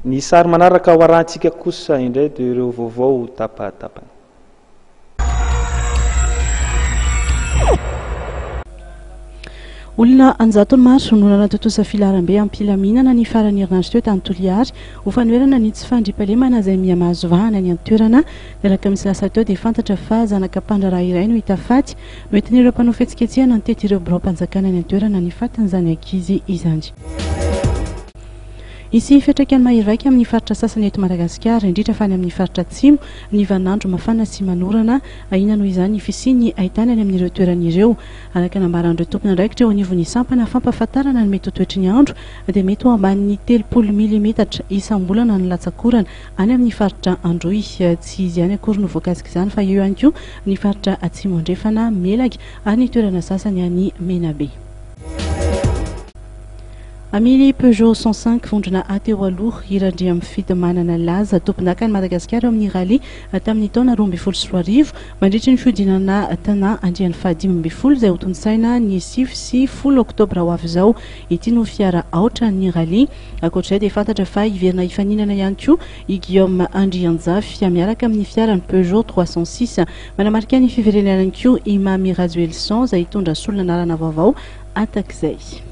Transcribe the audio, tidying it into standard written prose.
Ny sary manaraka ho arantsika kosa indray dia ireo vaovao tapatapany. Olona anjatony maro sononana totosa filarambe ampilaminana ny farany herinandro teo tany Toliary ho fanoherana ny tsy fandriampahalemana izay miamahazo vahana ny antoerana lalaka misy lasa teo dia fantatra fa zanak'ampandraraha iray no hita faty no entin'ireo mpanao fihetsiketsehana ny tety ireo birao-mpanjakana ny antoerana ny fatin'izany ankizy izany. Ici fiantraikany mahiraiky amin'ny faritra sasany eto Madagasikara indrindra fa any amin'ny faritra atsimo ny vanandro mafana sy manorana ahina noho izany ny fisiany ahitana any amin'ireo toeran'ireo araka nambaran'ireo tompony andraikitra eo anivon'ny sampana fampahafantarana ny mety ho toetry ny andro dia mety ho ambanin'ny 30 milimetatra isam-bolana ny latsakorana any amin'ny faritra Androy tsy izy ihany akory no voakasika izany fa eo ihany koa ny faritra atsimo andrefana Melagy ary ny toerana sasany any Menabe. Amily Peugeot 105 vondrona ateo aloha irandria mifidy manana laza tompon-daka ny Madagasikara amin'ny rally tamin'ny taona 2024 mandritra ny fiodinana tana andrian'ny faha-15 izay ho tonsaina ny 9 sy 10 oktobra ho avy izao. Ity no fiara aotra ny rally ankoatr'izay dia fantatra fa iverina hifaninana ihany koa i Guillaume Andrianjafy miaraka amin'ny fiarany Peugeot 306 manamarika ny fiverenana ihany koa i Mamy Rajoelson izay hitondra solona anarana vaovao atak'izay.